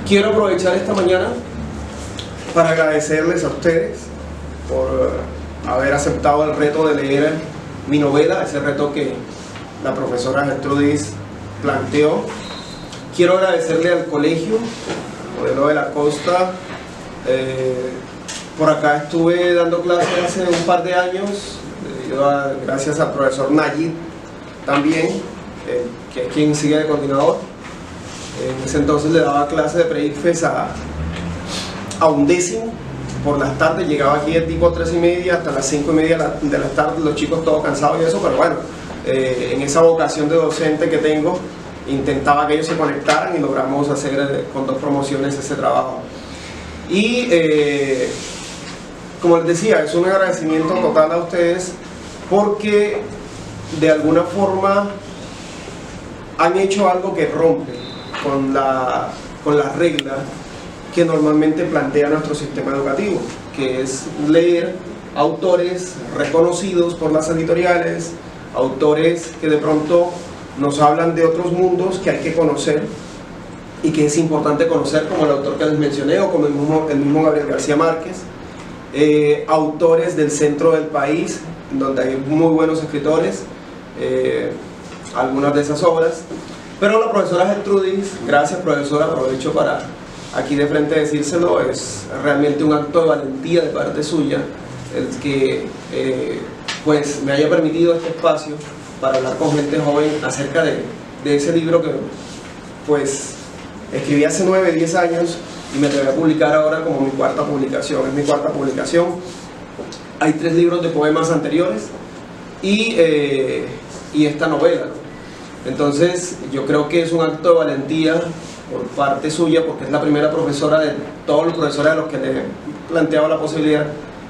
Quiero aprovechar esta mañana para agradecerles a ustedes por haber aceptado el reto de leer mi novela, ese reto que la profesora Gertrudis planteó. Quiero agradecerle al colegio Modelo de la Costa. Por acá estuve dando clases hace un par de años, gracias al profesor Nayib también, que es quien sigue de coordinador. En ese entonces le daba clases de pre-ICFES a 11º por las tardes. Llegaba aquí de tipo 3:30 hasta las 5:30 de la tarde, los chicos todos cansados y eso, pero bueno, en esa vocación de docente que tengo, intentaba que ellos se conectaran y logramos hacer con 2 promociones ese trabajo. Y como les decía, es un agradecimiento total a ustedes porque de alguna forma han hecho algo que rompe con la regla que normalmente plantea nuestro sistema educativo, que es leer autores reconocidos por las editoriales, autores que de pronto nos hablan de otros mundos que hay que conocer y que es importante conocer, como el autor que les mencioné o como el mismo Gabriel García Márquez, autores del centro del país, donde hay muy buenos escritores, algunas de esas obras. Pero la profesora Gertrudis, gracias profesora, aprovecho para aquí de frente decírselo, es realmente un acto de valentía de parte suya el que pues me haya permitido este espacio para hablar con gente joven acerca de ese libro que pues escribí hace 9, 10 años y me atreví a publicar ahora como mi 4ª publicación. Es mi 4ª publicación. Hay 3 libros de poemas anteriores y esta novela. Entonces yo creo que es un acto de valentía por parte suya, porque es la primera profesora de todos los profesores a los que le he planteado la posibilidad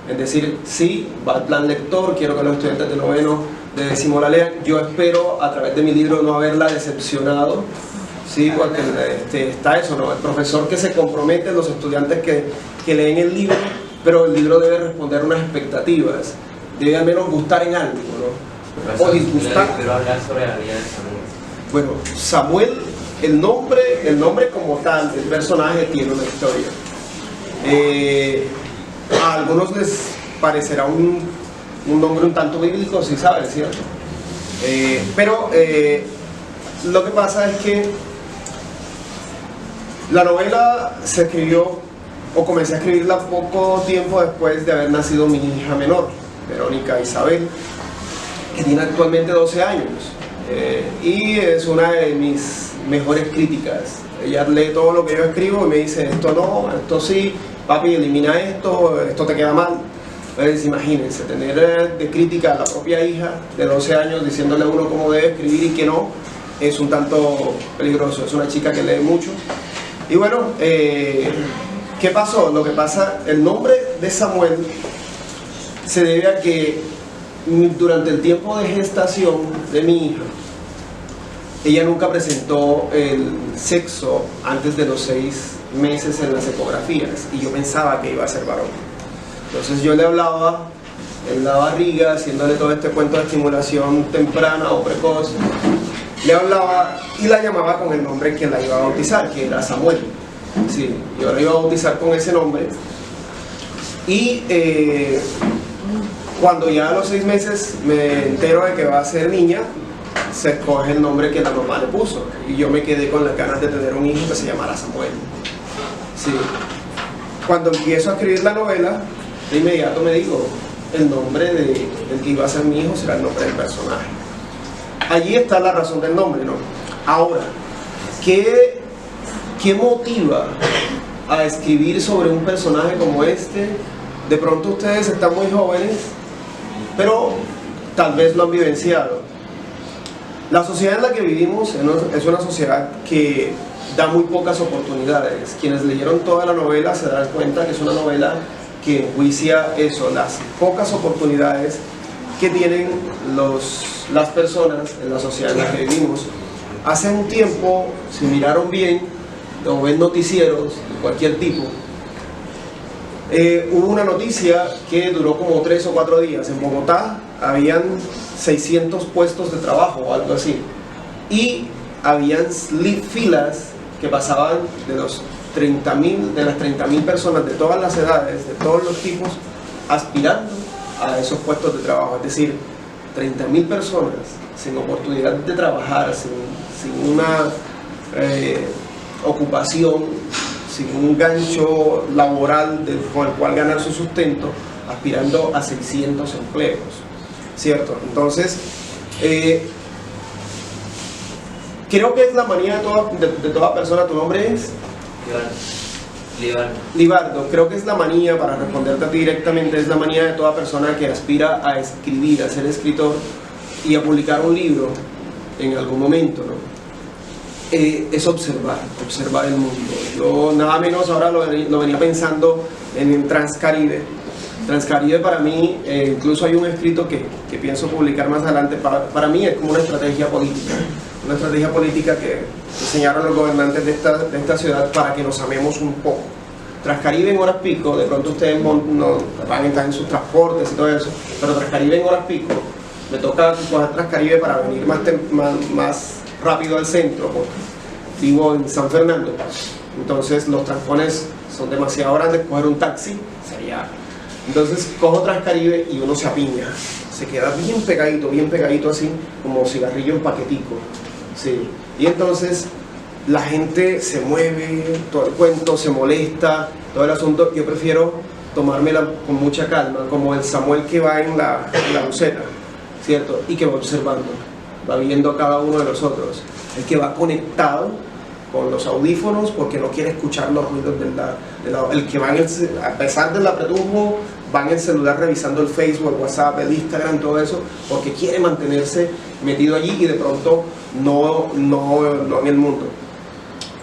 en decir, sí, va al plan lector, quiero que los estudiantes de 9º, de 10º la lean. Yo espero a través de mi libro no haberla decepcionado, sí, porque está eso, ¿no? El profesor que se compromete, los estudiantes que leen el libro, pero el libro debe responder a unas expectativas, debe al menos gustar en algo, ¿no? O disgustar. Pero hablar sobre la vida de Samuel. Bueno, Samuel, el nombre como tal del personaje tiene una historia. A algunos les parecerá un nombre un tanto bíblico, si saben, ¿cierto? Pero lo que pasa es que la novela se escribió, o comencé a escribirla poco tiempo después de haber nacido mi hija menor, Verónica Isabel, que tiene actualmente 12 años. Y es una de mis mejores críticas. Ella lee todo lo que yo escribo y me dice, esto no, esto sí, papi, elimina esto te queda mal. Entonces imagínense, tener de crítica a la propia hija de 12 años diciéndole a uno cómo debe escribir y que no, es un tanto peligroso. Es una chica que lee mucho. Y bueno, ¿qué pasó? Lo que pasa, el nombre de Samuel se debe a que durante el tiempo de gestación de mi hija, ella nunca presentó el sexo antes de los 6 meses en las ecografías y yo pensaba que iba a ser varón. Entonces yo le hablaba en la barriga, haciéndole todo este cuento de estimulación temprana o precoz, le hablaba y la llamaba con el nombre que la iba a bautizar, que era Samuel. Sí, yo la iba a bautizar con ese nombre y cuando ya a los 6 meses me entero de que va a ser niña, se escoge el nombre que la mamá le puso y yo me quedé con las ganas de tener un hijo que se llamara Samuel. Sí. Cuando empiezo a escribir la novela, de inmediato me digo, el nombre del que iba a ser mi hijo será el nombre del personaje. Allí está la razón del nombre, ¿no? Ahora, ¿qué motiva a escribir sobre un personaje como este? De pronto ustedes están muy jóvenes, pero tal vez lo han vivenciado. La sociedad en la que vivimos es una sociedad que da muy pocas oportunidades. Quienes leyeron toda la novela se darán cuenta que es una novela que enjuicia eso, las pocas oportunidades que tienen las personas en la sociedad en la que vivimos. Hace un tiempo, si miraron bien, o ven noticieros de cualquier tipo, hubo una noticia que duró como 3 o 4 días. En Bogotá habían 600 puestos de trabajo o algo así y habían filas que pasaban de las 30.000 personas de todas las edades, de todos los tipos, aspirando a esos puestos de trabajo. Es decir, 30.000 personas sin oportunidad de trabajar, sin una ocupación, sin un gancho laboral con el cual ganar su sustento, aspirando a 600 empleos, ¿cierto? Entonces, creo que es la manía de toda persona. ¿Tu nombre es? Libardo. Creo que es la manía, para responderte a ti directamente, es la manía de toda persona que aspira a escribir, a ser escritor y a publicar un libro en algún momento, ¿no? Es observar el mundo. Yo nada menos ahora lo venía pensando en Transcaribe. Transcaribe para mí, incluso hay un escrito que pienso publicar más adelante, para mí es como una estrategia política que diseñaron los gobernantes de esta ciudad para que nos amemos un poco. Transcaribe en horas pico, de pronto ustedes no van a estar en sus transportes y todo eso, pero Transcaribe en horas pico, me toca coger Transcaribe para venir más rápido al centro, porque vivo en San Fernando, entonces los trancones son demasiado grandes. Coger un taxi sería... Entonces cojo Transcaribe y uno se apiña, se queda bien pegadito así, como cigarrillo en paquetico, sí. Y entonces la gente se mueve, todo el cuento, se molesta, todo el asunto. Yo prefiero tomármela con mucha calma, como el Samuel que va en la buceta, ¿cierto? Y que va observando, va viendo a cada uno de nosotros, el que va conectado con los audífonos porque no quiere escuchar los ruidos el que va a pesar del apretujo, va en el celular revisando el Facebook, el WhatsApp, el Instagram, todo eso, porque quiere mantenerse metido allí y de pronto no en el mundo.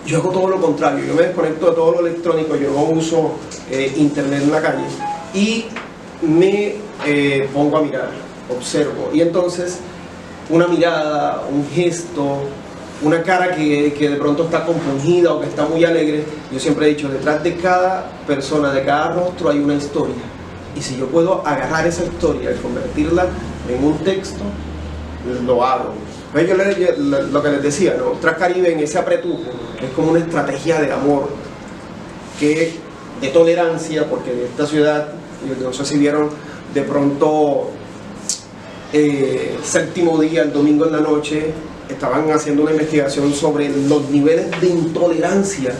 Yo hago todo lo contrario, yo me desconecto de todo lo electrónico, yo no uso internet en la calle y me pongo a mirar, observo, y entonces una mirada, un gesto, una cara que de pronto está compungida o que está muy alegre. Yo siempre he dicho, detrás de cada persona, de cada rostro hay una historia, y si yo puedo agarrar esa historia y convertirla en un texto, lo hago. Pues lo que les decía, ¿no? Transcaribe en ese apretujo es como una estrategia de amor, de tolerancia, porque de esta ciudad, no sé si vieron de pronto séptimo día, el domingo en la noche, estaban haciendo una investigación sobre los niveles de intolerancia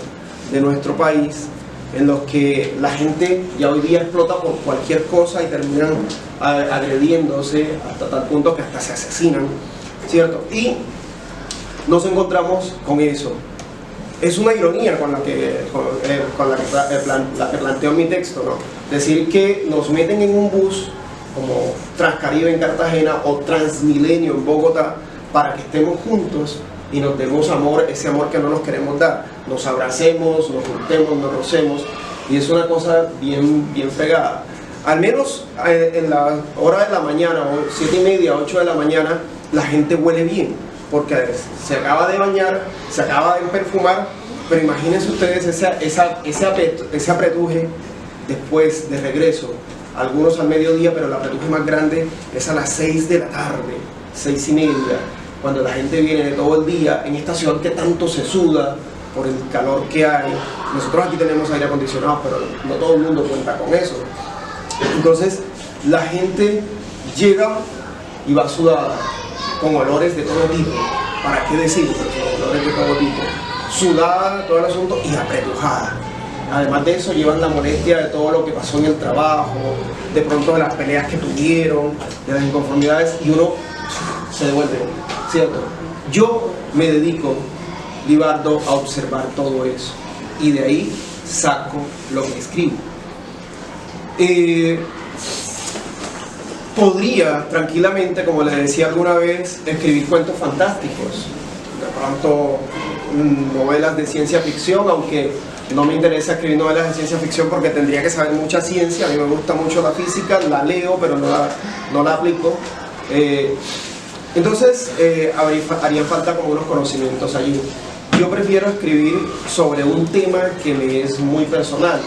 de nuestro país, en los que la gente ya hoy día explota por cualquier cosa y terminan agrediéndose hasta tal punto que hasta se asesinan, ¿cierto? Y nos encontramos con eso. Es una ironía con la que planteo en mi texto, ¿no? Decir que nos meten en un bus como Transcaribe en Cartagena o Transmilenio en Bogotá para que estemos juntos y nos demos amor, ese amor que no nos queremos dar. Nos abracemos, nos juntemos, nos rocemos, y es una cosa bien pegada. Al menos en la hora de la mañana, 7:30, 8 de la mañana, la gente huele bien, porque se acaba de bañar, se acaba de perfumar, pero imagínense ustedes ese apretuje después de regreso. Algunos al mediodía, pero el apretuje más grande es a las 6 de la tarde, 6:30, cuando la gente viene de todo el día en esta ciudad que tanto se suda por el calor que hay. Nosotros aquí tenemos aire acondicionado, pero no todo el mundo cuenta con eso. Entonces la gente llega y va sudada, con olores de todo tipo. ¿Para qué decir? Con olores de todo tipo. Sudada, todo el asunto, y apretujada. Además de eso, llevan la molestia de todo lo que pasó en el trabajo, de pronto de las peleas que tuvieron, de las inconformidades, y uno se devuelve, ¿cierto? Yo me dedico, Libardo, a observar todo eso, y de ahí saco lo que escribo. Podría tranquilamente, como les decía alguna vez, escribir cuentos fantásticos, de pronto novelas de ciencia ficción, aunque no me interesa escribir novelas de ciencia ficción porque tendría que saber mucha ciencia. A mí me gusta mucho la física, la leo, pero no la aplico. Entonces harían falta como unos conocimientos allí. Yo prefiero escribir sobre un tema que me es muy personal.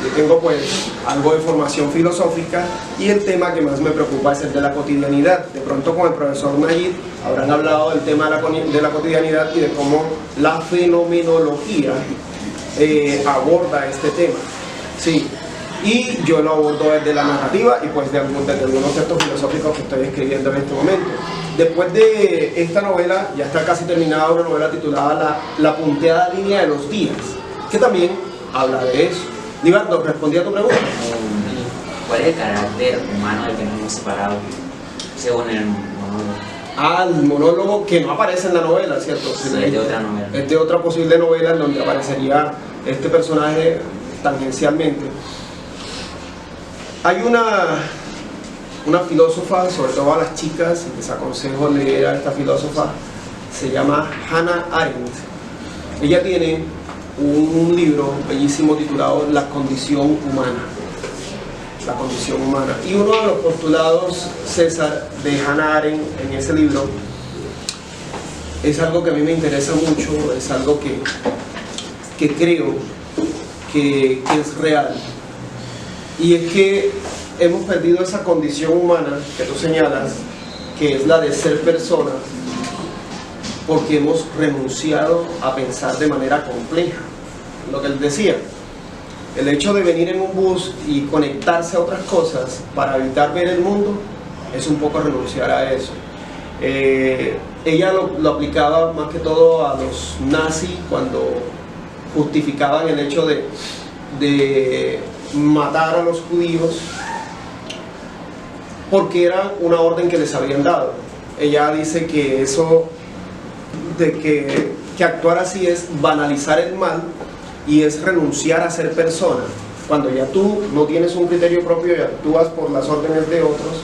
Yo tengo pues algo de formación filosófica y el tema que más me preocupa es el de la cotidianidad. De pronto con el profesor Nayib habrán hablado del tema de la cotidianidad y de cómo la fenomenología aborda este tema. Sí, y yo lo abordo desde la narrativa y pues desde algunos textos filosóficos que estoy escribiendo en este momento. Después de esta novela, ya está casi terminada una novela titulada La punteada línea de los días, que también habla de eso. Libardo, ¿respondí a tu pregunta? ¿Cuál es el carácter humano del que nos hemos separado, según el monólogo? El monólogo que no aparece en la novela, ¿cierto? Sí, es de otra novela. Es de otra posible novela en donde aparecería este personaje tangencialmente. Hay una filósofa, sobre todo a las chicas, les aconsejo leer a esta filósofa, se llama Hannah Arendt. Ella tiene un libro bellísimo titulado La condición humana. La condición humana. Y uno de los postulados, César, de Hannah Arendt en ese libro, es algo que a mí me interesa mucho, es algo que creo que es real. Y es que hemos perdido esa condición humana que tú señalas, que es la de ser persona, porque hemos renunciado a pensar de manera compleja. Lo que él decía, el hecho de venir en un bus y conectarse a otras cosas para evitar ver el mundo es un poco renunciar a eso. Ella lo aplicaba más que todo a los nazis cuando justificaban el hecho de matar a los judíos porque era una orden que les habían dado. Ella dice que eso de que actuar así es banalizar el mal y es renunciar a ser persona. Cuando ya tú no tienes un criterio propio y actúas por las órdenes de otros,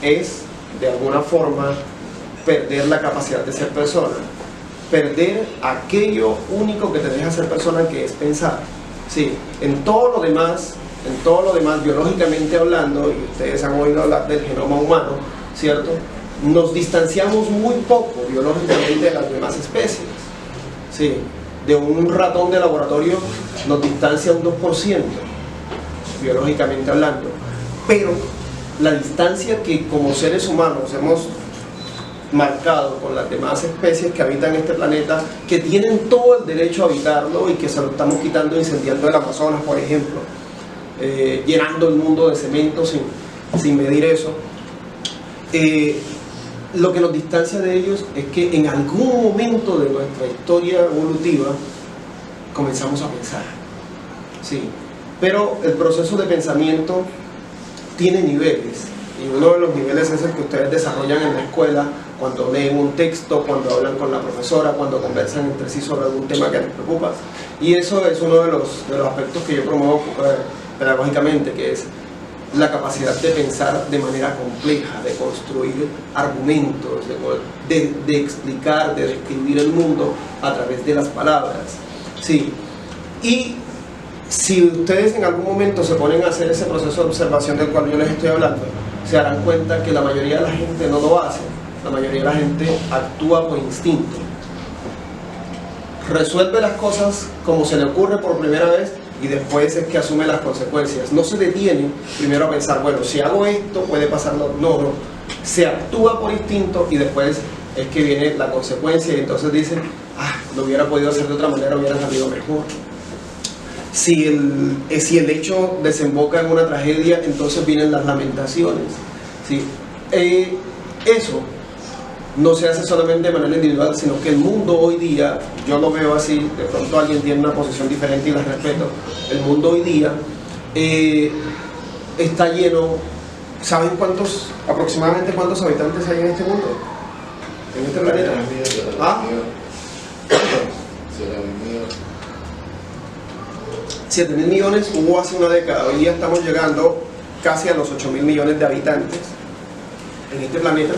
es de alguna forma perder la capacidad de ser persona, perder aquello único que te deja ser persona, que es pensar. Sí, en todo lo demás biológicamente hablando, y ustedes han oído hablar del genoma humano, ¿cierto? Nos distanciamos muy poco biológicamente de las demás especies. Sí, de un ratón de laboratorio nos distancia un 2%, biológicamente hablando. Pero la distancia que como seres humanos hemos marcado con las demás especies que habitan este planeta, que tienen todo el derecho a habitarlo y que se lo estamos quitando incendiando el Amazonas, por ejemplo, llenando el mundo de cemento sin medir eso, lo que nos distancia de ellos es que en algún momento de nuestra historia evolutiva comenzamos a pensar, sí, pero el proceso de pensamiento tiene niveles, y uno de los niveles es el que ustedes desarrollan en la escuela cuando leen un texto, cuando hablan con la profesora, cuando conversan entre sí sobre algún tema que les preocupa, y eso es uno de los aspectos que yo promuevo pedagógicamente, que es la capacidad de pensar de manera compleja, de construir argumentos, de explicar, de describir el mundo a través de las palabras. Sí. Y si ustedes en algún momento se ponen a hacer ese proceso de observación del cual yo les estoy hablando, se darán cuenta que la mayoría de la gente no lo hace. La mayoría de la gente actúa por instinto. Resuelve las cosas como se le ocurre por primera vez y después es que asume las consecuencias. No se detiene primero a pensar, bueno, si hago esto puede pasarlo. No. Se actúa por instinto y después es que viene la consecuencia y entonces dicen, lo hubiera podido hacer de otra manera, hubiera salido mejor. Si el hecho desemboca en una tragedia, entonces vienen las lamentaciones. ¿Sí? Eso no se hace solamente de manera individual, sino que el mundo hoy día, yo lo veo así, de pronto alguien tiene una posición diferente y la respeto, el mundo hoy día está lleno. ¿Saben aproximadamente cuántos habitantes hay en este mundo? En este planeta. 7.000 millones hubo hace una década. Hoy día estamos llegando casi a los 8.000 millones de habitantes en este planeta.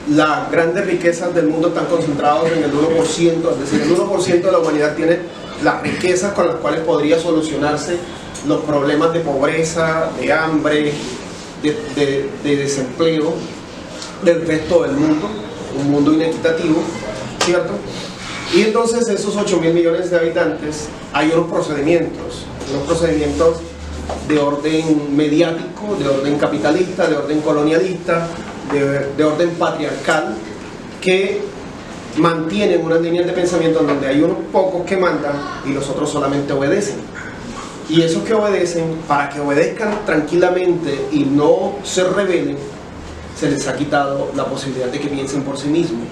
Las grandes riquezas del mundo están concentradas en el 1%, es decir, el 1% de la humanidad tiene las riquezas con las cuales podría solucionarse los problemas de pobreza, de hambre, de desempleo del resto del mundo, un mundo inequitativo, ¿cierto? Y entonces esos 8.000 millones de habitantes, hay unos procedimientos. unos procedimientos de orden mediático, de orden capitalista, de orden colonialista, de orden patriarcal, que mantienen unas líneas de pensamiento en donde hay unos pocos que mandan y los otros solamente obedecen. Y esos que obedecen, para que obedezcan tranquilamente y no se rebelen, se les ha quitado la posibilidad de que piensen por sí mismos.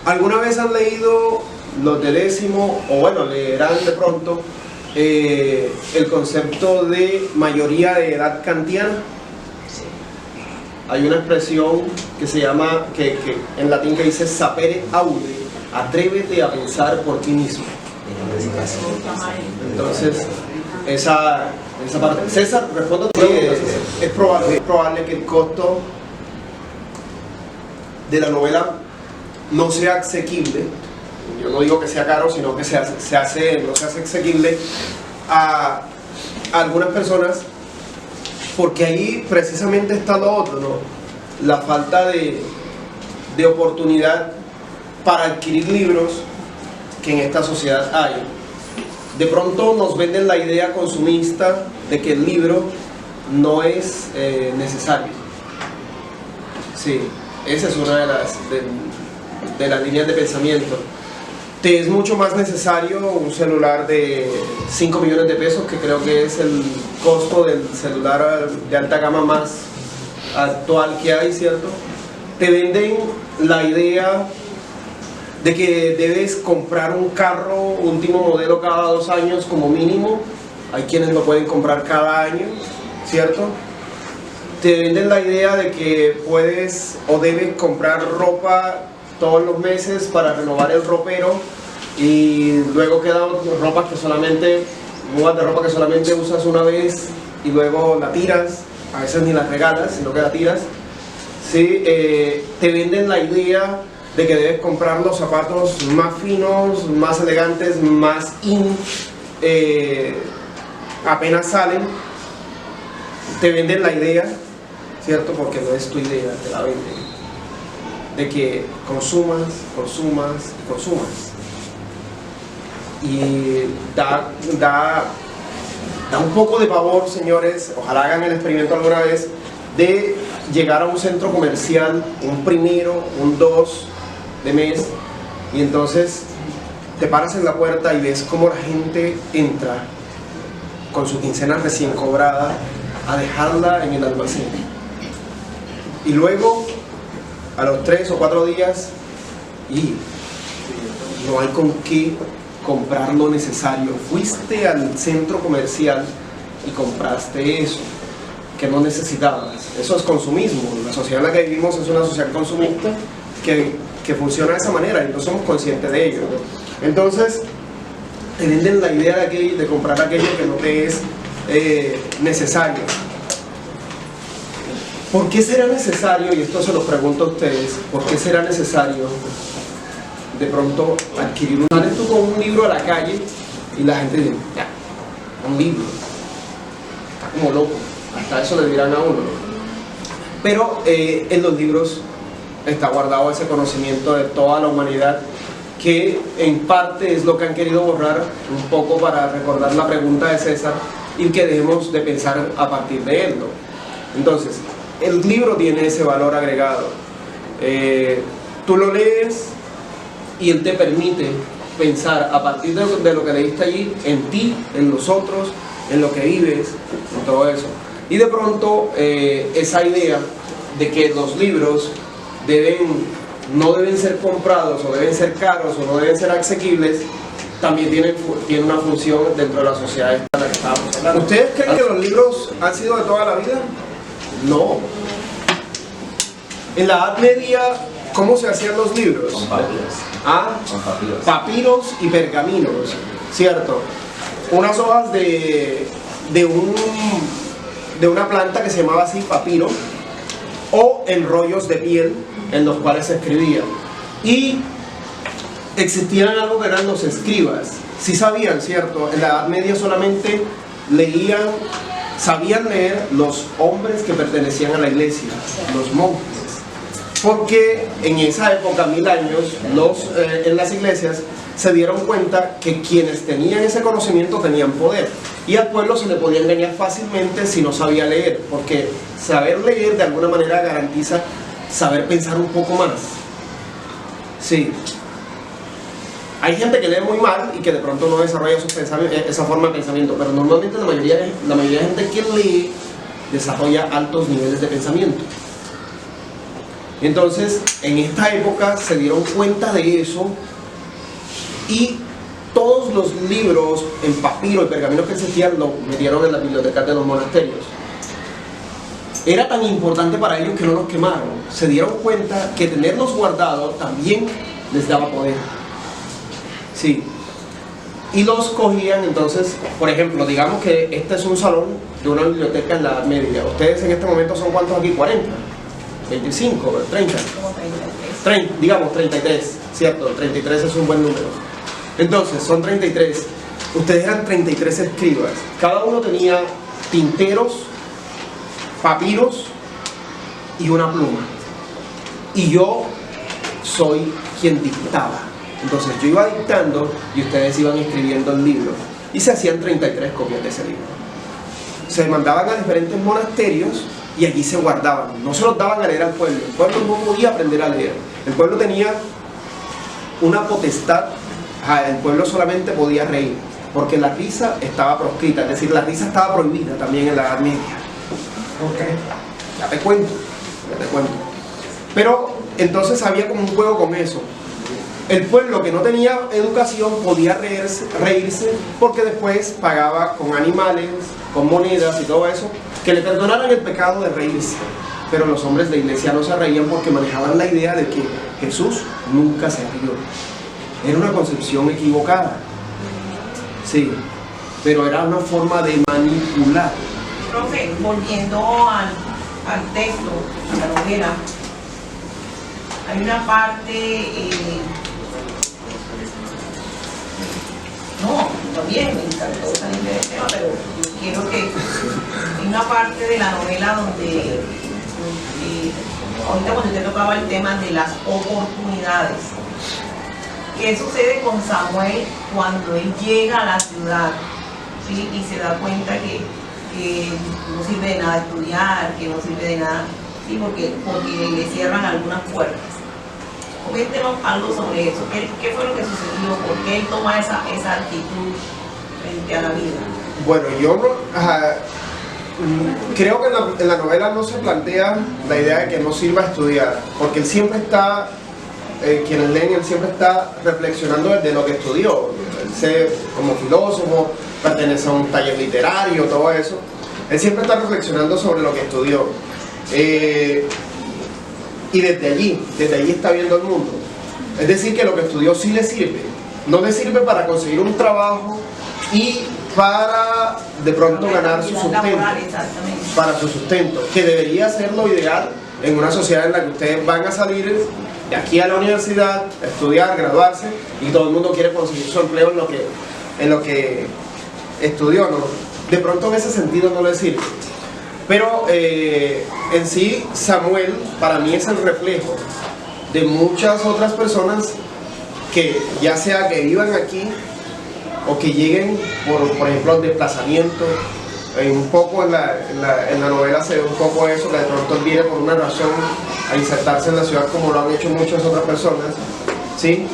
¿Alguna vez han leído los de décimo, o bueno, leerán de pronto, el concepto de mayoría de edad kantiana? Hay una expresión que se llama, que en latín, que dice sapere aude, atrévete a pensar por ti mismo. Entonces, esa parte. César, respondo. Sí, es probable que el costo de la novela no sea asequible. Yo no digo que sea caro, sino que no se hace asequible a algunas personas, porque ahí precisamente está lo otro, ¿no? La falta de oportunidad para adquirir libros que en esta sociedad hay. De pronto nos venden la idea consumista de que el libro no es necesario. Sí, esa es una de las líneas de pensamiento. Te es mucho más necesario un celular de 5 millones de pesos, que creo que es el costo del celular de alta gama más actual que hay, ¿cierto? Te venden la idea de que debes comprar un carro último modelo cada 2 años como mínimo. Hay quienes lo pueden comprar cada año, ¿cierto? Te venden la idea de que puedes o debes comprar ropa todos los meses para renovar el ropero, y luego quedan mudas de ropa que solamente usas una vez y luego la tiras. A veces ni la regalas, sino que la tiras. ¿Sí? Te venden la idea de que debes comprar los zapatos más finos, más elegantes, más apenas salen. Te venden la idea, ¿cierto? Porque no es tu idea, te la venden, de que consumas. Y da un poco de pavor, señores. Ojalá hagan el experimento alguna vez de llegar a un centro comercial un 1, un 2 de mes, y entonces te paras en la puerta y ves cómo la gente entra con su quincena recién cobrada a dejarla en el almacén, y luego a los 3 o 4 días y no hay con qué comprar lo necesario. Fuiste al centro comercial y compraste eso que no necesitabas. Eso es consumismo. La sociedad en la que vivimos es una sociedad consumista que funciona de esa manera y no somos conscientes de ello, ¿no? Entonces te venden la idea de comprar aquello que no te es necesario. ¿Por qué será necesario, y esto se lo pregunto a ustedes, por qué será necesario de pronto adquirir sales tú con un libro a la calle y la gente dice, ya, un libro, está como loco, hasta eso le dirán a uno, ¿no? Pero en los libros está guardado ese conocimiento de toda la humanidad, que en parte es lo que han querido borrar un poco para recordar la pregunta de César y que dejemos de pensar a partir de él, ¿no? Entonces, el libro tiene ese valor agregado. Tú lo lees y él te permite pensar a partir de lo que leíste allí, en ti, en los otros, en lo que vives, en todo eso. Y de pronto esa idea de que los libros no deben ser comprados, o deben ser caros, o no deben ser asequibles, también tiene una función dentro de la sociedad en la que estamos hablando. ¿Ustedes creen que los libros han sido de toda la vida? No. En la Edad Media, ¿cómo se hacían los libros? Con papiros. ¿Ah? Con papiros. Papiros y pergaminos, ¿cierto? Unas hojas de una planta que se llamaba así, papiro, o en rollos de piel en los cuales se escribía. Y existían algo que eran los escribas. Sí sabían, ¿cierto? En la Edad Media solamente sabían leer los hombres que pertenecían a la iglesia, los monjes. Porque en esa época, 1000 años, en las iglesias se dieron cuenta que quienes tenían ese conocimiento tenían poder, y al pueblo se le podía engañar fácilmente si no sabía leer, porque saber leer de alguna manera garantiza saber pensar un poco más. Sí. Hay gente que lee muy mal y que de pronto no desarrolla esa forma de pensamiento, pero normalmente la mayoría de gente que lee desarrolla altos niveles de pensamiento. Entonces, en esta época se dieron cuenta de eso, y todos los libros en papiro y pergaminos que existían los metieron en las bibliotecas de los monasterios. Era tan importante para ellos que no los quemaron. Se dieron cuenta que tenerlos guardados también les daba poder. Sí. Y los cogían. Entonces, por ejemplo, digamos que este es un salón de una biblioteca en la Edad Media. Ustedes en este momento son ¿cuántos aquí? 40, 25, 30. Como 33. Digamos 33, ¿cierto? 33 es un buen número. Entonces, son 33. Ustedes eran 33 escribas. Cada uno tenía tinteros, papiros y una pluma. Y yo soy quien dictaba. Entonces yo iba dictando y ustedes iban escribiendo el libro. Y se hacían 33 copias de ese libro. Se mandaban a diferentes monasterios y allí se guardaban. No se los daban a leer al pueblo. El pueblo no podía aprender a leer. El pueblo tenía una potestad. El pueblo solamente podía reír, porque la risa estaba proscrita. Es decir, la risa estaba prohibida también en la Edad Media. Okay. Ya te cuento. Pero entonces había como un juego con eso. El pueblo que no tenía educación podía reírse porque después pagaba con animales, con monedas y todo eso, que le perdonaran el pecado de reírse. Pero los hombres de iglesia no se reían porque manejaban la idea de que Jesús nunca se rió. Era una concepción equivocada. Sí, pero era una forma de manipular. Profe, volviendo al texto, a la novela, hay una parte, también me encantó salir del tema, pero yo quiero que hay una parte de la novela donde ahorita cuando usted tocaba el tema de las oportunidades, ¿qué sucede con Samuel cuando él llega a la ciudad, ¿sí? Y se da cuenta que no sirve de nada estudiar, que no sirve de nada, ¿sí? porque le cierran algunas puertas? Coméntenos algo sobre eso. ¿Qué fue lo que sucedió? ¿Por qué él toma esa actitud frente a la vida? Bueno, yo no, creo que en la novela no se plantea la idea de que no sirva estudiar, porque él siempre está, quienes leen, él siempre está reflexionando desde lo que estudió. Él como filósofo, pertenece a un taller literario, todo eso. Él siempre está reflexionando sobre lo que estudió. Y desde allí está viendo el mundo. Es decir, que lo que estudió sí le sirve. No le sirve para conseguir un trabajo y para de pronto ganar su sustento. Para su sustento, que debería ser lo ideal en una sociedad en la que ustedes van a salir de aquí a la universidad, a estudiar, graduarse, y todo el mundo quiere conseguir su empleo en lo que estudió, ¿no? De pronto en ese sentido no le sirve. Pero en sí, Samuel para mí es el reflejo de muchas otras personas que ya sea que vivan aquí o que lleguen por ejemplo al desplazamiento. Un poco en la novela se ve un poco eso, que de pronto él viene por una razón a insertarse en la ciudad como lo han hecho muchas otras personas, ¿sí?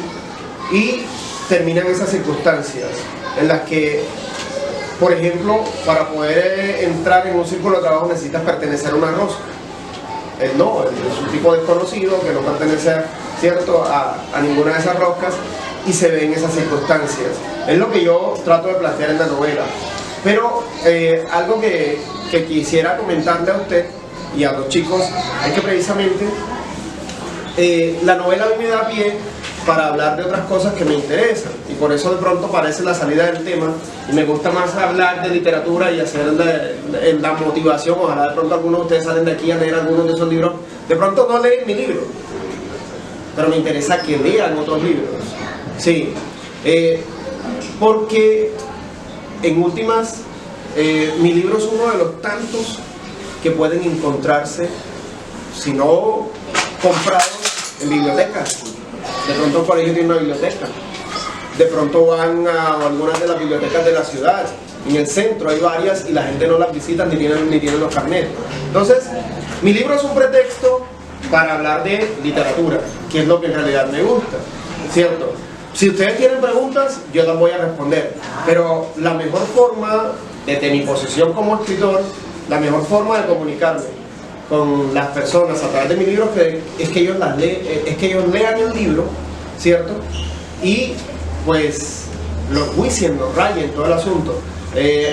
Y terminan esas circunstancias en las que, por ejemplo, para poder entrar en un círculo de trabajo necesitas pertenecer a una rosca. Él no, él es un tipo desconocido que no pertenece, ¿cierto?, a ninguna de esas roscas, y se ve en esas circunstancias. Es lo que yo trato de plantear en la novela. Pero algo que quisiera comentarle a usted y a los chicos es que precisamente la novela a mí me da pie para hablar de otras cosas que me interesan, y por eso de pronto parece la salida del tema, y me gusta más hablar de literatura y hacer la motivación. Ojalá de pronto algunos de ustedes salen de aquí a leer algunos de esos libros. De pronto no leen mi libro, pero me interesa que lean otros libros, sí, porque en últimas mi libro es uno de los tantos que pueden encontrarse, si no comprados, en bibliotecas. De pronto un colegio tiene una biblioteca, de pronto van a algunas de las bibliotecas de la ciudad. En el centro hay varias y la gente no las visita ni tienen los carnets. Entonces, mi libro es un pretexto para hablar de literatura, que es lo que en realidad me gusta, ¿cierto? Si ustedes tienen preguntas, yo las voy a responder, pero la mejor forma, desde mi posición como escritor, la mejor forma de comunicarme con las personas a través de mi libro es que ellos lean el libro, ¿cierto? Y pues lo juicien, lo rayen, todo el asunto.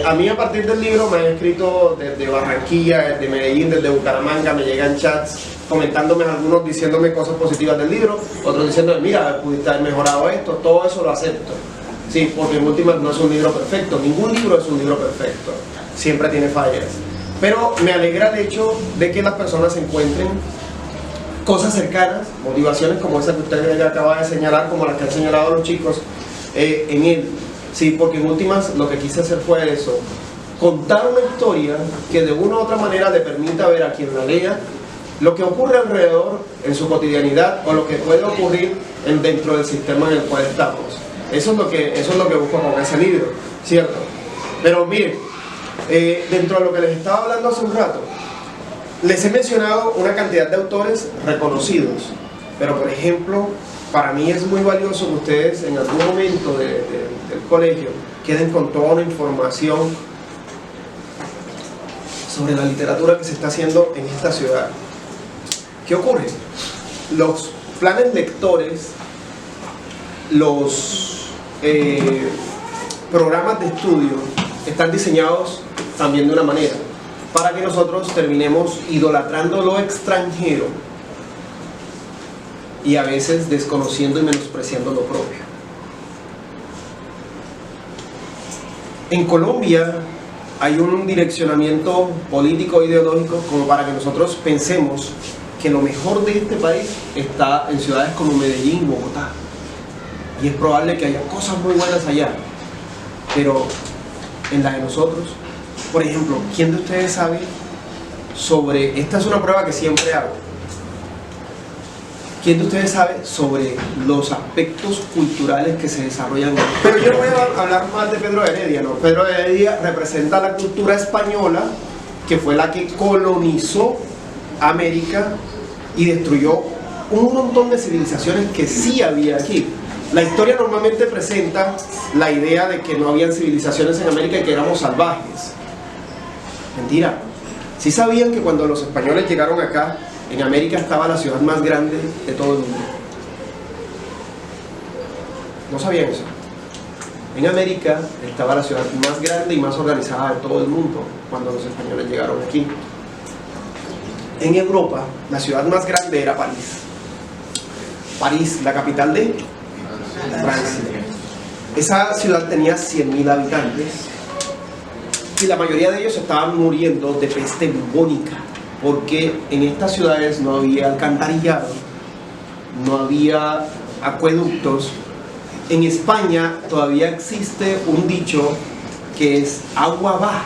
A mí a partir del libro me han escrito desde Barranquilla, desde Medellín, desde Bucaramanga, me llegan chats comentándome, algunos diciéndome cosas positivas del libro, otros diciéndome, mira, pudiste haber mejorado esto, todo eso lo acepto. Sí, porque en últimas no es un libro perfecto, ningún libro es un libro perfecto, siempre tiene fallas. Pero me alegra el hecho de que las personas encuentren cosas cercanas, motivaciones como esa que usted acaba de señalar, como las que han señalado los chicos, en él. Sí, porque en últimas lo que quise hacer fue eso, contar una historia que de una u otra manera le permita ver a quien la lea lo que ocurre alrededor en su cotidianidad o lo que puede ocurrir dentro del sistema en el cual estamos. Eso es lo que busco con ese libro, ¿cierto? Pero miren, dentro de lo que les estaba hablando hace un rato, les he mencionado una cantidad de autores reconocidos, pero por ejemplo, para mí es muy valioso que ustedes en algún momento del colegio queden con toda una información sobre la literatura que se está haciendo en esta ciudad. ¿Qué ocurre? Los planes lectores, los programas de estudio están diseñados también de una manera para que nosotros terminemos idolatrando lo extranjero y a veces desconociendo y menospreciando lo propio. En Colombia hay un direccionamiento político e ideológico como para que nosotros pensemos que lo mejor de este país está en ciudades como Medellín y Bogotá. Y es probable que haya cosas muy buenas allá, pero en la de nosotros, por ejemplo, ¿quién de ustedes sabe sobre, esta es una prueba que siempre hago, ¿quién de ustedes sabe sobre los aspectos culturales que se desarrollan? Pero yo no voy a hablar más de Pedro de Heredia, ¿no? Pedro de Heredia representa la cultura española, que fue la que colonizó América y destruyó un montón de civilizaciones que sí había aquí. La historia normalmente presenta la idea de que no habían civilizaciones en América y que éramos salvajes. Mentira. Sí sabían que cuando los españoles llegaron acá, en América estaba la ciudad más grande de todo el mundo. ¿No sabían eso? En América estaba la ciudad más grande y más organizada de todo el mundo cuando los españoles llegaron aquí. En Europa, la ciudad más grande era París. París, la capital de Francia. Esa ciudad tenía 100.000 habitantes y la mayoría de ellos estaban muriendo de peste bubónica, porque en estas ciudades no había alcantarillado, no había acueductos. En España todavía existe un dicho que es agua va.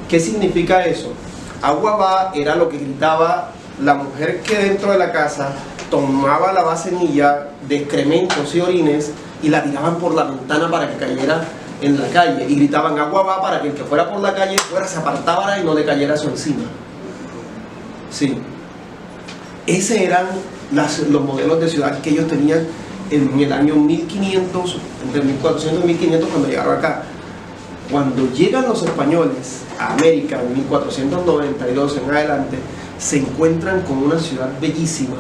¿Qué significa eso? Agua va era lo que gritaba la mujer que dentro de la casa tomaba la vasenilla de excrementos y orines y la tiraban por la ventana para que cayera en la calle, y gritaban agua va para que el que fuera por la calle se apartara y no le cayera eso encima. Sí, esos eran los modelos de ciudad que ellos tenían en el año 1500, entre 1400 y 1500 cuando llegaron acá. Cuando llegan los españoles a América en 1492 en adelante, se encuentran con una ciudad bellísima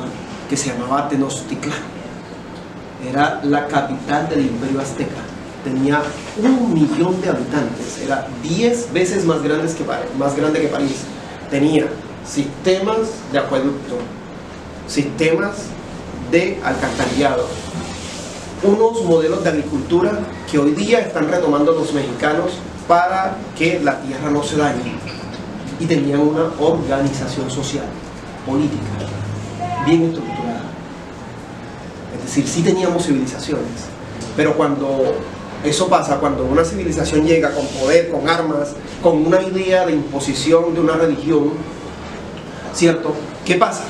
que se llamaba Tenochtitlán. Era la capital del Imperio Azteca. Tenía 1 millón de habitantes, era 10 veces más grande que París. Tenía sistemas de acueducto, sistemas de alcantarillado, unos modelos de agricultura que hoy día están retomando los mexicanos para que la tierra no se dañe, y tenían una organización social, política, bien estructurada. Es decir, sí teníamos civilizaciones, pero cuando eso pasa, cuando una civilización llega con poder, con armas, con una idea de imposición de una religión, ¿cierto? ¿Qué pasa?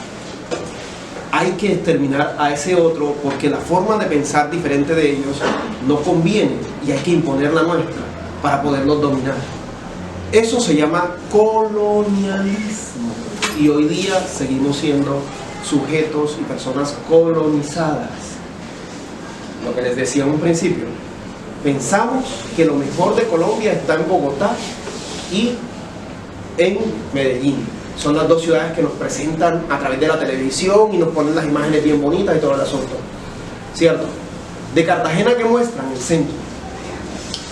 hay que exterminar a ese otro porque la forma de pensar diferente de ellos no conviene y hay que imponer la nuestra para poderlos dominar. Eso se llama colonialismo y hoy día seguimos siendo sujetos y personas colonizadas. Lo que les decía en un principio, pensamos que lo mejor de Colombia está en Bogotá y en Medellín. Son las dos ciudades que nos presentan a través de la televisión y nos ponen las imágenes bien bonitas y todo el asunto, ¿cierto? De Cartagena, que muestran el centro.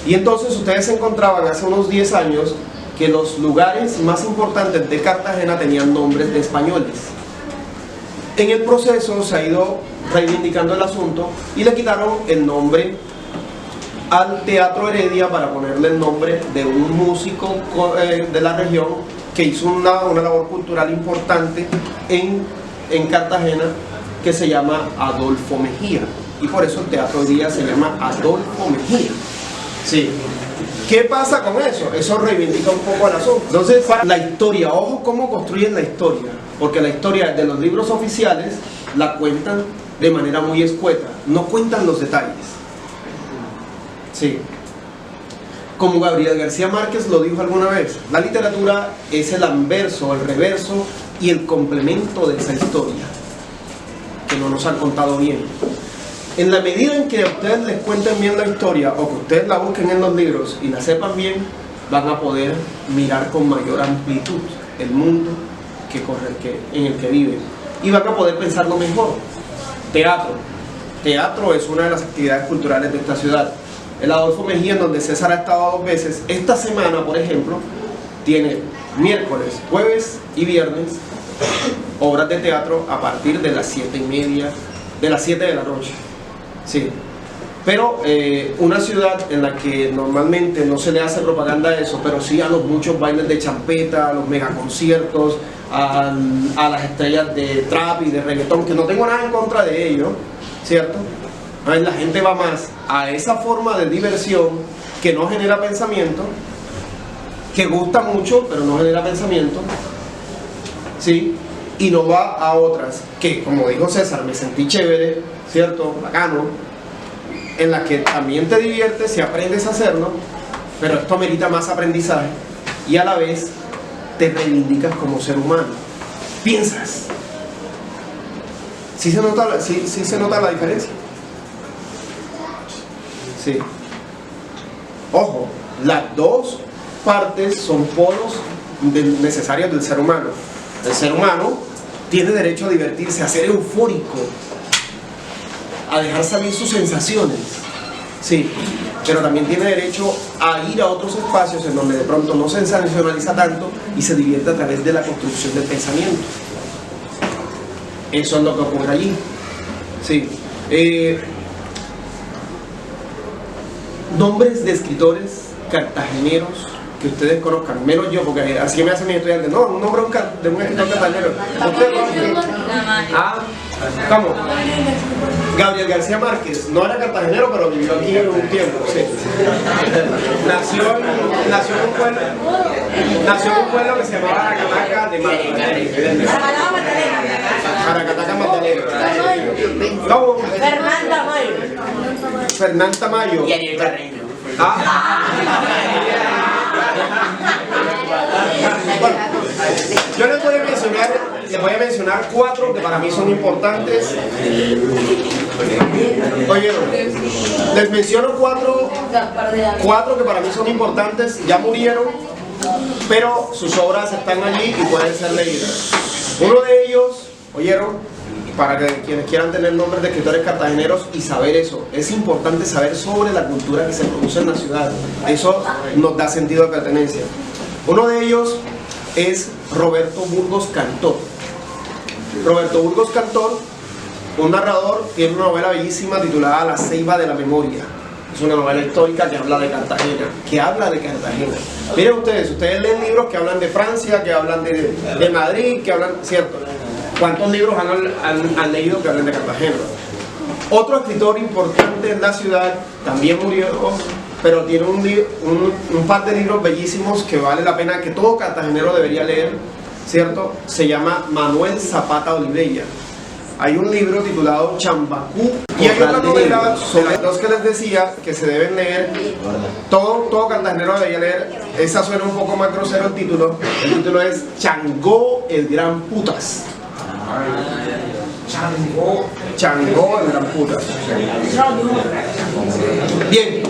Y entonces ustedes se encontraban hace unos 10 años que los lugares más importantes de Cartagena tenían nombres de españoles. En el proceso se ha ido reivindicando el asunto y le quitaron el nombre al Teatro Heredia para ponerle el nombre de un músico de la región que hizo una labor cultural importante en Cartagena, que se llama Adolfo Mejía, y por eso el teatro hoy día se llama Adolfo Mejía. Sí. ¿Qué pasa con eso? Eso reivindica un poco el asunto. Entonces, la historia, ojo cómo construyen la historia, porque la historia de los libros oficiales la cuentan de manera muy escueta, no cuentan los detalles. Sí. Como Gabriel García Márquez lo dijo alguna vez, la literatura es el anverso, el reverso y el complemento de esa historia que no nos han contado bien. En la medida en que ustedes les cuenten bien la historia o que ustedes la busquen en los libros y la sepan bien, van a poder mirar con mayor amplitud el mundo en el que viven y van a poder pensarlo mejor. Teatro. Teatro es una de las actividades culturales de esta ciudad. El Adolfo Mejía, en donde César ha estado 2 veces, esta semana, por ejemplo, tiene miércoles, jueves y viernes obras de teatro a partir de las 7:30, de las 7 de la noche. Sí. Pero una ciudad en la que normalmente no se le hace propaganda a eso, pero sí a los muchos bailes de champeta, a los megaconciertos, a las estrellas de trap y de reggaetón, que no tengo nada en contra de ello, ¿cierto? La gente va más a esa forma de diversión que no genera pensamiento, que gusta mucho pero no genera pensamiento, ¿sí? Y no va a otras que, como dijo César, me sentí chévere, ¿cierto? Bacano, en las que también te diviertes si aprendes a hacerlo, pero esto amerita más aprendizaje y a la vez te reivindicas como ser humano. Piensas. ¿Sí se nota la diferencia? Sí. Ojo, las dos partes son polos necesarios del ser humano. El ser humano tiene derecho a divertirse, a ser eufórico, a dejar salir sus sensaciones, sí, pero también tiene derecho a ir a otros espacios en donde de pronto no se sensacionaliza tanto y se divierte a través de la construcción del pensamiento. Eso es lo que ocurre allí, sí. Nombres de escritores cartageneros que ustedes conozcan, menos yo, porque así me hacen mis estudiantes. No, un nombre de un escritor cartagenero. ¿Cómo? Gabriel García Márquez, no era cartagenero, pero vivió aquí un tiempo, sí. Nació en un pueblo que se llamaba Aracataca de Magdalena. Aracataca Magdalena. ¿Cómo? Fernán Tamayo. Y Ariel Carreño. Bueno, yo les voy a mencionar 4 que para mí son importantes. Oye, les menciono 4 que para mí son importantes. Ya murieron, pero sus obras están allí y pueden ser leídas. Uno de ellos, ¿oyeron? Para que quienes quieran tener nombres de escritores cartageneros y saber eso, es importante saber sobre la cultura que se produce en la ciudad. Eso nos da sentido de pertenencia. Uno de ellos es Roberto Burgos Cantor. Roberto Burgos Cantor, un narrador, tiene una novela bellísima titulada La Ceiba de la Memoria. Es una novela histórica que habla de Cartagena, Miren ustedes leen libros que hablan de Francia, que hablan de Madrid, que hablan, ¿cierto? ¿Cuántos libros han leído que hablan de Cartagena? Otro escritor importante en la ciudad, también murió, pero tiene un par de libros bellísimos que vale la pena, que todo cartagenero debería leer, ¿cierto? Se llama Manuel Zapata Olivella. hay un libro titulado Chambacú y hay otra novela sobre los que les decía que se deben leer. Todo cartagenero debería leer. Esa suena un poco más grosero el título es Changó el Gran Putas. Changó el Gran Putas. Bien.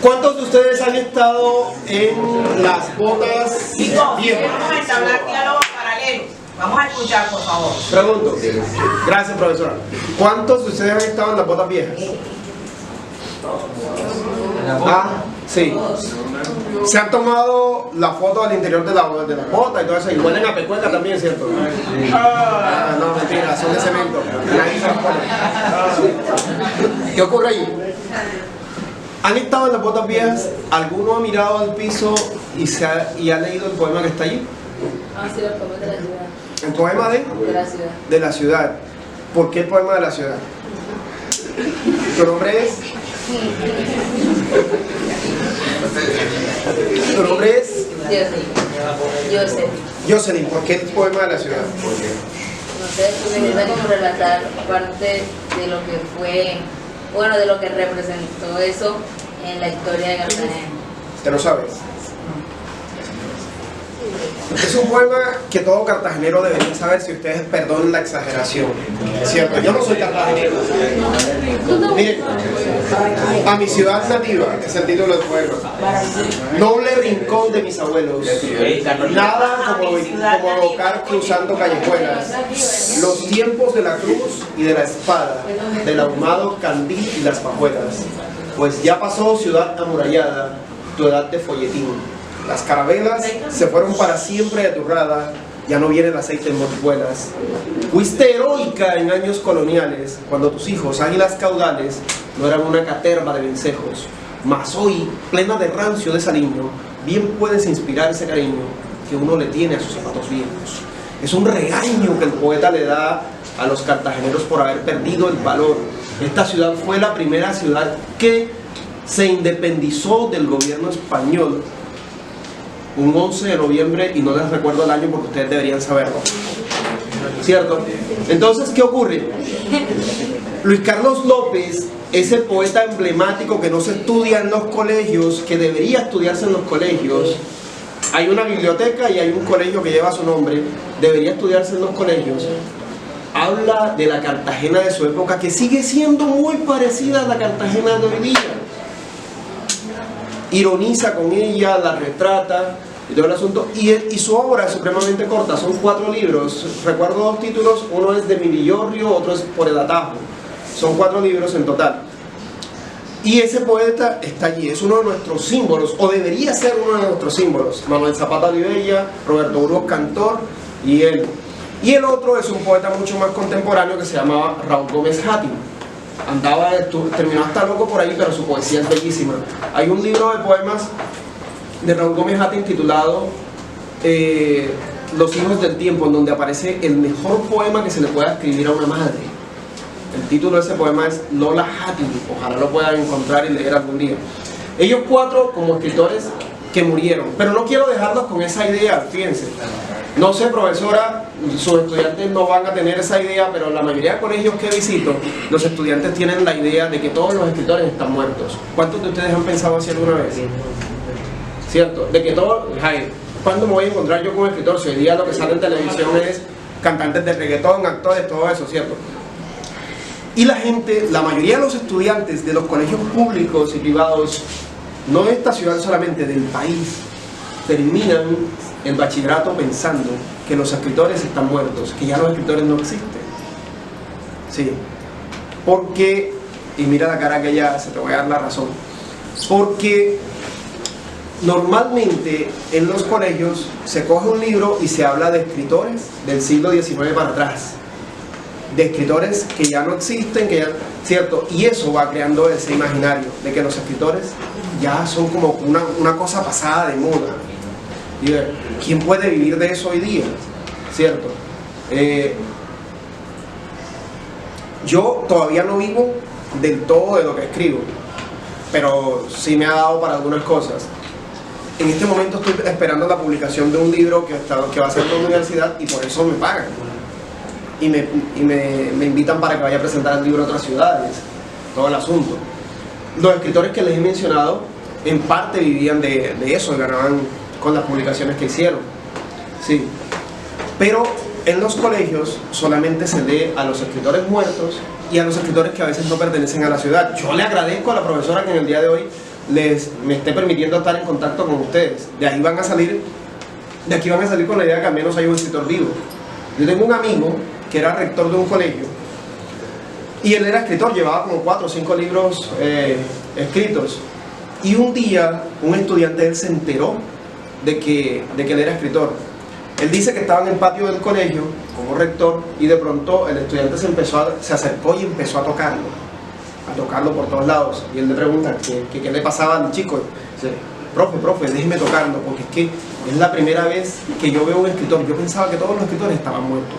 ¿Cuántos de ustedes han estado en las botas Chicos, viejas? vamos a entablar diálogos paralelos. Vamos a escuchar, por favor. Pregunto. Gracias, profesora. ¿Cuántos de ustedes han estado en las botas viejas? Ah, sí. Se han tomado la foto al interior de la bota y todo eso. Y huelen a pecueca también, ¿cierto? Ah, no, mentira, son de cemento. Nadie se las pone. ¿Qué ocurre ahí? ¿Han estado en las botas viejas? ¿Alguno ha mirado al piso y ha leído el poema que está allí? Ah, sí, el poema de la ciudad. ¿El poema de? De la ciudad. De la ciudad. ¿Por qué el poema de la ciudad? ¿Tu nombre es? ¿Tu nombre es? Jocelyn. ¿Por qué el poema de la ciudad? No sé, se necesita como relatar parte de lo que fue, bueno, de lo que representó eso en la historia de Cartagena. ¿Te lo sabes? Es un poema que todo cartagenero debería saber, si ustedes perdonen la exageración. ¿Cierto? Yo no soy cartagenero. Miren, a mi ciudad nativa, que es el título del poema. Noble rincón de mis abuelos. Nada como local cruzando callejuelas. Los tiempos de la cruz y de la espada, del ahumado candil y las pajuelas. Pues ya pasó ciudad amurallada, tu edad de folletín. Las carabelas se fueron para siempre de tu rada, ya no viene el aceite en motijuelas. Fuiste heroica en años coloniales, cuando tus hijos, águilas caudales, no eran una caterva de vencejos. Mas hoy, plena de rancio desaliño, bien puedes inspirar ese cariño que uno le tiene a sus zapatos viejos. Es un regaño que el poeta le da a los cartageneros por haber perdido el valor. Esta ciudad fue la primera ciudad que se independizó del gobierno español un 11 de noviembre, y no les recuerdo el año porque ustedes deberían saberlo, ¿cierto? Entonces, ¿qué ocurre? Luis Carlos López, ese poeta emblemático que no se estudia en los colegios, que debería estudiarse en los colegios, hay una biblioteca y hay un colegio que lleva su nombre, debería estudiarse en los colegios, habla de la Cartagena de su época, que sigue siendo muy parecida a la Cartagena de hoy día. Ironiza con ella, la retrata y todo el asunto, y su obra es supremamente corta, son 4 libros, recuerdo 2 títulos, uno es de mi Villorrio, otro es Por el Atajo, son 4 libros en total, y ese poeta está allí, es uno de nuestros símbolos, o debería ser uno de nuestros símbolos. Manuel Zapata Olivella, Roberto Burgos Cantor y él. Y el otro es un poeta mucho más contemporáneo que se llamaba Raúl Gómez Hattin. Terminó hasta loco por ahí, pero su poesía es bellísima. Hay un libro de poemas de Raúl Gómez Hattin titulado Los hijos del tiempo, en donde aparece el mejor poema que se le pueda escribir a una madre. El título de ese poema es Lola Hattin, ojalá lo puedan encontrar y leer algún día. Ellos 4 como escritores que murieron, pero no quiero dejarlos con esa idea, fíjense. No sé, profesora, sus estudiantes no van a tener esa idea, pero la mayoría de colegios que visito, los estudiantes tienen la idea de que todos los escritores están muertos. ¿Cuántos de ustedes han pensado así alguna vez? ¿Cierto? De que todos, ¿cuándo me voy a encontrar yo como escritor? Si hoy día lo que sale en televisión es cantantes de reggaetón, actores, todo eso, ¿cierto? Y la gente, la mayoría de los estudiantes de los colegios públicos y privados, no de esta ciudad solamente, del país, terminan el bachillerato pensando que los escritores están muertos, que ya los escritores no existen. Sí. Porque, y mira la cara que ya se te voy a dar la razón, porque normalmente en los colegios se coge un libro y se habla de escritores del siglo XIX para atrás, de escritores que ya no existen, que ya, ¿cierto? Y eso va creando ese imaginario de que los escritores ya son como una cosa pasada de moda. Y ¿quién puede vivir de eso hoy día? ¿Cierto? Yo todavía no vivo del todo de lo que escribo, pero sí me ha dado para algunas cosas. En este momento estoy esperando la publicación de un libro que va a ser en la universidad y por eso me pagan. y me invitan para que vaya a presentar el libro a otras ciudades, todo el asunto. Los escritores que les he mencionado en parte vivían de eso, ganaban con las publicaciones que hicieron, sí. Pero en los colegios solamente se lee a los escritores muertos y a los escritores que a veces no pertenecen a la ciudad. Yo le agradezco a la profesora que en el día de hoy me esté permitiendo estar en contacto con ustedes. De aquí van a salir con la idea que al menos hay un escritor vivo. Yo tengo un amigo que era rector de un colegio y él era escritor, llevaba como 4 o 5 libros escritos, y un día un estudiante de él se enteró de que él era escritor. Él dice que estaba en el patio del colegio como rector y de pronto el estudiante se acercó y empezó a tocarlo por todos lados, y él le pregunta qué le pasaba al chico. Dice, profe, déjeme tocarlo, porque es que es la primera vez que yo veo un escritor. Yo pensaba que todos los escritores estaban muertos.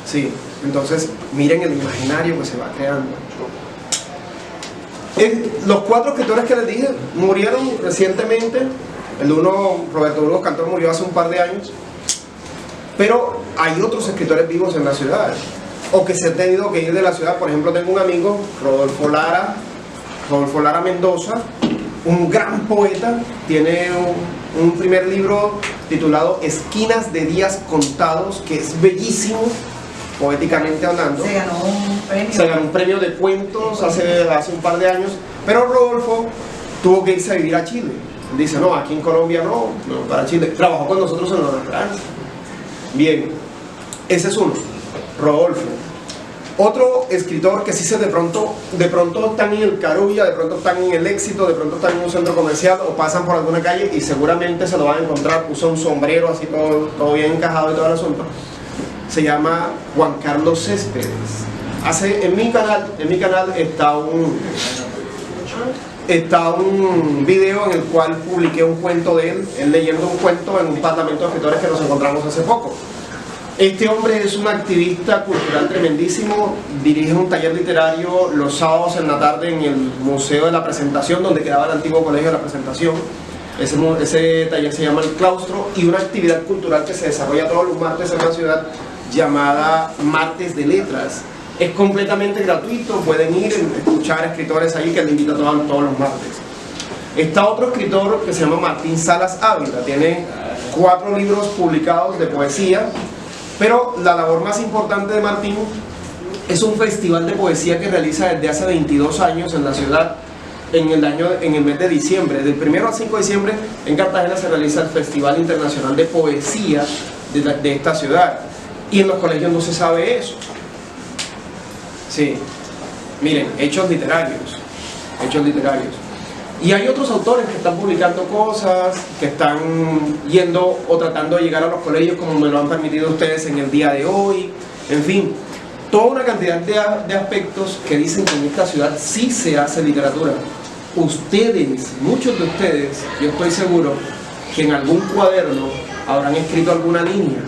Sí, entonces miren el imaginario que se va creando. Los 4 escritores que les dije murieron recientemente. El uno, Roberto Burgos Cantor, murió hace un par de años. Pero hay otros escritores vivos en la ciudad, o que se han tenido que ir de la ciudad. Por ejemplo, tengo un amigo, Rodolfo Lara Mendoza, un gran poeta. Tiene un primer libro titulado Esquinas de días contados, que es bellísimo, poéticamente hablando. Se ganó un premio. Se ganó un premio de cuentos hace un par de años. Pero Rodolfo tuvo que irse a vivir a Chile. Dice, no, aquí en Colombia no, para Chile. Trabajó con nosotros en los restaurantes. Bien, ese es uno, Rodolfo. Otro escritor que sí de pronto están en el Carulla, de pronto están en el Éxito, de pronto están en un centro comercial o pasan por alguna calle y seguramente se lo van a encontrar. Usa un sombrero así todo bien encajado y todo el asunto. Se llama Juan Carlos Céspedes. En mi canal está un video en el cual publiqué un cuento de él leyendo un cuento en un parlamento de escritores que nos encontramos hace poco. Este hombre es un activista cultural tremendísimo, dirige un taller literario los sábados en la tarde en el Museo de la Presentación, donde quedaba el antiguo Colegio de la Presentación. Ese taller se llama El Claustro, y una actividad cultural que se desarrolla todos los martes en la ciudad llamada Martes de Letras. Es completamente gratuito, pueden ir a escuchar escritores ahí que le invitan todos los martes. Está otro escritor que se llama Martín Salas Ávila, tiene 4 libros publicados de poesía, pero la labor más importante de Martín es un festival de poesía que realiza desde hace 22 años en la ciudad, en el mes de diciembre. Del 1 al 5 de diciembre en Cartagena se realiza el Festival Internacional de Poesía de esta ciudad, y en los colegios no se sabe eso. Sí, miren, hechos literarios. Y hay otros autores que están publicando cosas, que están yendo o tratando de llegar a los colegios, como me lo han permitido ustedes en el día de hoy. En fin, toda una cantidad de aspectos que dicen que en esta ciudad sí se hace literatura. Muchos de ustedes, yo estoy seguro que en algún cuaderno habrán escrito alguna línea,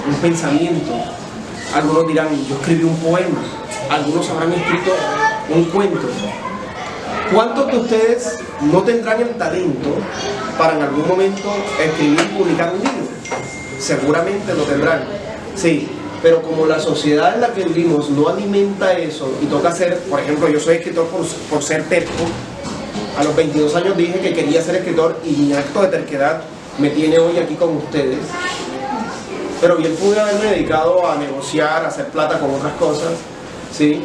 un pensamiento. Algunos dirán, yo escribí un poema. Algunos habrán escrito un cuento. ¿Cuántos de ustedes no tendrán el talento para en algún momento escribir y publicar un libro? Seguramente lo tendrán, sí, pero como la sociedad en la que vivimos no alimenta eso y toca ser, por ejemplo, yo soy escritor por ser terco. A los 22 años dije que quería ser escritor y mi acto de terquedad me tiene hoy aquí con ustedes. Pero bien pude haberme dedicado a negociar, a hacer plata con otras cosas, ¿sí?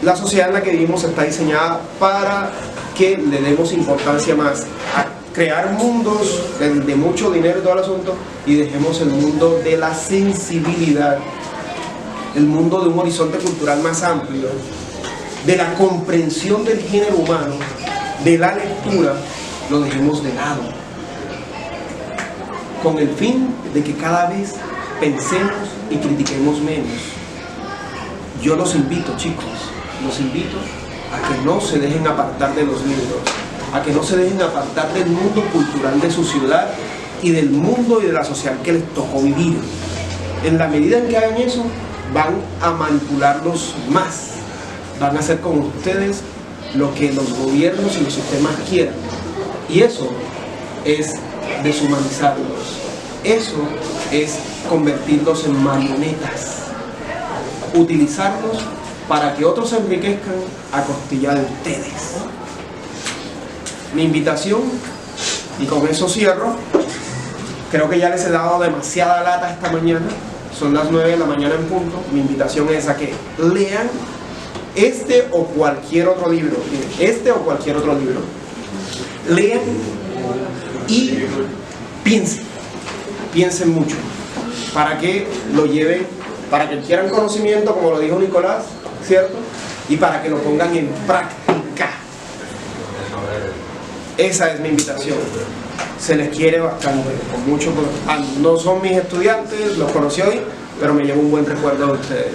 La sociedad en la que vivimos está diseñada para que le demos importancia más a crear mundos de mucho dinero y todo el asunto, y dejemos el mundo de la sensibilidad, el mundo de un horizonte cultural más amplio, de la comprensión del género humano, de la lectura, lo dejemos de lado, con el fin de que cada vez pensemos y critiquemos menos. Yo los invito, chicos, los invito a que no se dejen apartar de los libros, a que no se dejen apartar del mundo cultural de su ciudad y del mundo y de la sociedad que les tocó vivir. En la medida en que hagan eso, van a manipularlos más, van a hacer con ustedes lo que los gobiernos y los sistemas quieran, y eso es deshumanizarlos. Eso es convertirlos en marionetas, utilizarlos para que otros se enriquezcan a costilla de ustedes. Mi invitación, y con eso cierro, creo que ya les he dado demasiada lata esta mañana, son las 9 de la mañana en punto. Mi invitación es a que lean este o cualquier otro libro, lean y piensen mucho, para que lo lleven, para que quieran conocimiento, como lo dijo Nicolás, ¿cierto? Y para que lo pongan en práctica. Esa es mi invitación. Se les quiere bastante, con mucho. No son mis estudiantes, los conocí hoy, pero me llevo un buen recuerdo de ustedes.